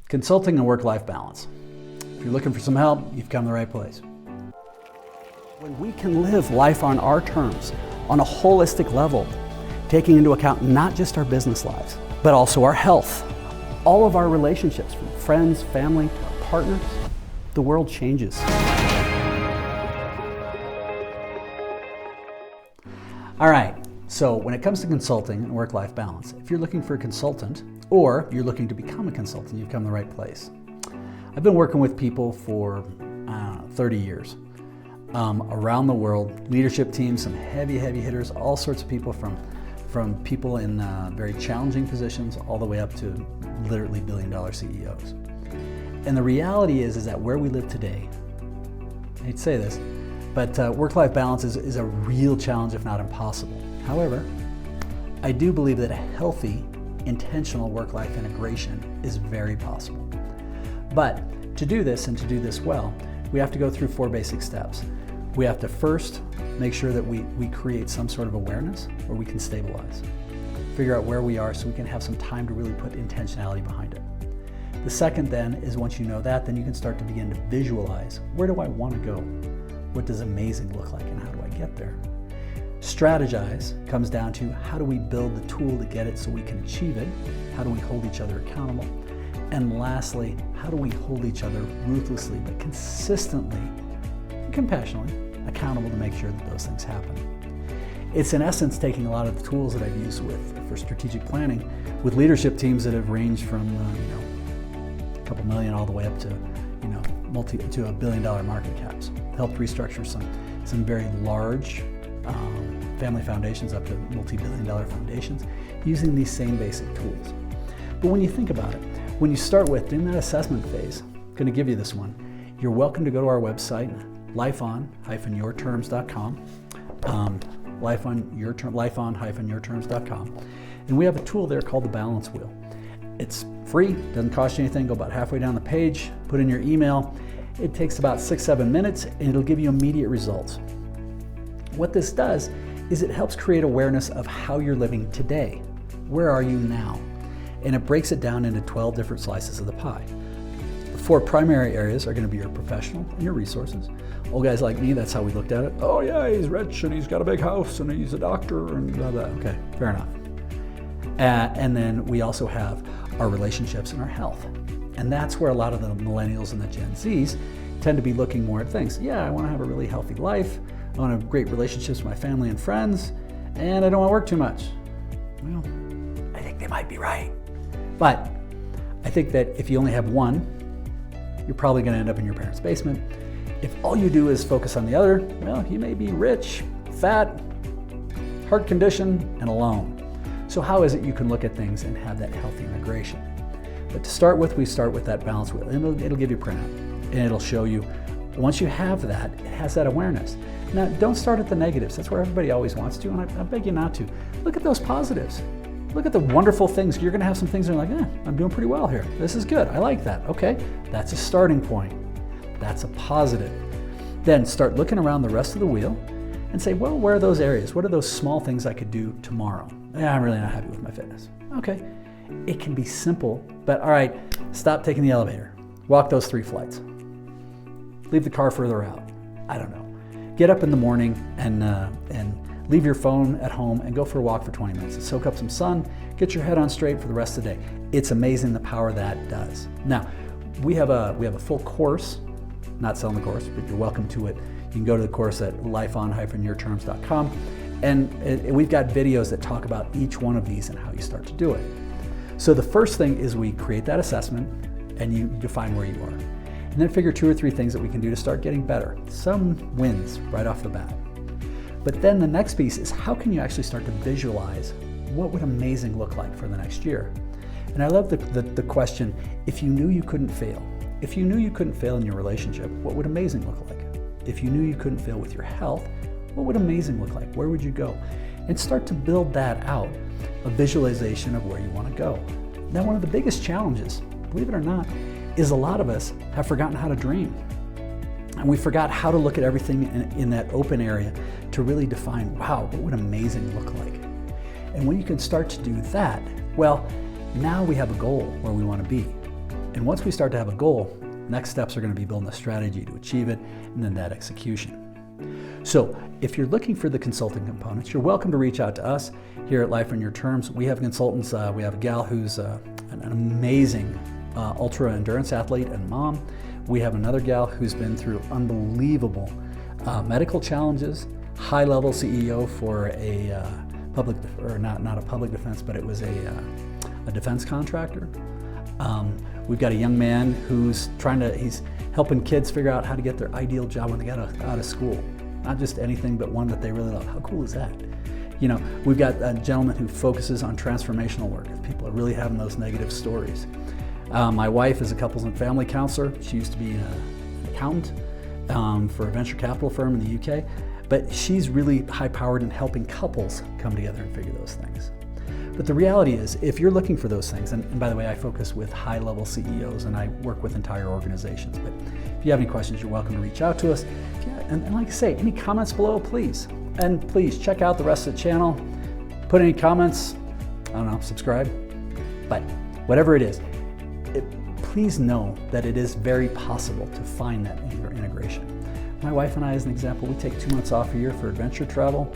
Consulting and work-life balance. If you're looking for some help, you've come to the right place. When we can live life on our terms, on a holistic level, taking into account not just our business lives, but also our health, all of our relationships, from friends, family, to our partners, the world changes. All right, so when it comes to consulting and work-life balance, if you're looking for a consultant or you're looking to become a consultant, you've come to the right place. I've been working with people for 30 years around the world, leadership teams, some heavy hitters, all sorts of people from people in very challenging positions all the way up to literally billion-dollar CEOs. And the reality is that where we live today, I hate to say this, but work-life balance is a real challenge, if not impossible. However, I do believe that a healthy, intentional work-life integration is very possible. But to do this and to do this well, we have to go through 4 basic steps. We have to first make sure that we create some sort of awareness where we can stabilize, figure out where we are so we can have some time to really put intentionality behind it. The second then is, once you know that, then you can start to begin to visualize, where do I want to go? What does amazing look like and how do I get there? Strategize comes down to, how do we build the tool to get it so we can achieve it? How do we hold each other accountable? And lastly, how do we hold each other ruthlessly but consistently and compassionately accountable to make sure that those things happen? It's in essence taking a lot of the tools that I've used for strategic planning with leadership teams that have ranged from a couple million all the way up to to $1 billion market caps. Helped restructure some very large family foundations up to multi-billion-dollar foundations using these same basic tools. But when you think about it, when you start with in that assessment phase, I'm going to give you this one. You're welcome to go to our website, lifeon-yourterms.com, lifeon-yourterms.com, and we have a tool there called the Balance Wheel. It's free, doesn't cost you anything. Go about halfway down the page, put in your email. It takes about 6-7 minutes, and it'll give you immediate results. What this does is it helps create awareness of how you're living today. Where are you now? And it breaks it down into 12 different slices of the pie. The 4 primary areas are going to be your professional and your resources. Old guys like me, that's how we looked at it. Oh yeah, he's rich and he's got a big house and he's a doctor and blah, blah. Okay, fair enough. And then we also have our relationships and our health. And that's where a lot of the millennials and the Gen Zs tend to be looking more at things. Yeah, I want to have a really healthy life. I want to have great relationships with my family and friends, and I don't want to work too much. Well, I think they might be right. But I think that if you only have one, you're probably going to end up in your parents' basement. If all you do is focus on the other, well, you may be rich, fat, heart condition, and alone. So how is it you can look at things and have that healthy integration? But to start with, we start with that balance wheel. And it'll give you a printout, and it'll show you, once you have that, it has that awareness. Now, don't start at the negatives. That's where everybody always wants to, and I beg you not to. Look at those positives. Look at the wonderful things. You're going to have some things that are like, I'm doing pretty well here. This is good. I like that. Okay, that's a starting point. That's a positive. Then start looking around the rest of the wheel and say, well, where are those areas? What are those small things I could do tomorrow? I'm really not happy with my fitness. Okay, it can be simple, but all right, stop taking the elevator. Walk those 3 flights. Leave the car further out. I don't know. Get up in the morning and leave your phone at home and go for a walk for 20 minutes. Soak up some sun, get your head on straight for the rest of the day. It's amazing the power that does. Now, we have a full course, not selling the course, but you're welcome to it. You can go to the course at lifeon-yourterms.com, and we've got videos that talk about each one of these and how you start to do it. So the first thing is we create that assessment and you define where you are. And then figure 2 or 3 things that we can do to start getting better. Some wins right off the bat. But then the next piece is, how can you actually start to visualize what would amazing look like for the next year? And I love the question, if you knew you couldn't fail, if you knew you couldn't fail in your relationship, what would amazing look like? If you knew you couldn't fail with your health, what would amazing look like? Where would you go? And start to build that out, a visualization of where you want to go. Now, one of the biggest challenges, believe it or not, is a lot of us have forgotten how to dream. And we forgot how to look at everything in that open area to really define, wow, what would amazing look like? And when you can start to do that, well, now we have a goal where we want to be. And once we start to have a goal, next steps are going to be building a strategy to achieve it, and then that execution. So if you're looking for the consulting components, you're welcome to reach out to us here at Life on Your Terms. We have consultants. We have a gal who's an amazing ultra endurance athlete and mom. We have another gal who's been through unbelievable medical challenges, high-level CEO for a public, or not a public defense, but it was a defense contractor. We've got a young man who's he's helping kids figure out how to get their ideal job when they get out of school. Not just anything, but one that they really love. How cool is that? You know, we've got a gentleman who focuses on transformational work. If people are really having those negative stories. My wife is a couples and family counselor. She used to be an accountant for a venture capital firm in the UK, but she's really high-powered in helping couples come together and figure those things. But the reality is, if you're looking for those things, and by the way, I focus with high-level CEOs and I work with entire organizations, but if you have any questions, you're welcome to reach out to us. And like I say, any comments below, please. And please check out the rest of the channel. Put any comments, I don't know, subscribe. But whatever it is, please know that it is very possible to find that integration. My wife and I, as an example, we take 2 months off a year for adventure travel.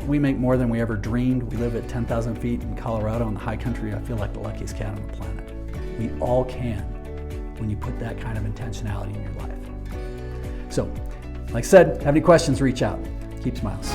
We make more than we ever dreamed. We live at 10,000 feet in Colorado in the high country. I feel like the luckiest cat on the planet. We all can when you put that kind of intentionality in your life. So, like I said, have any questions, reach out. Keep smiles.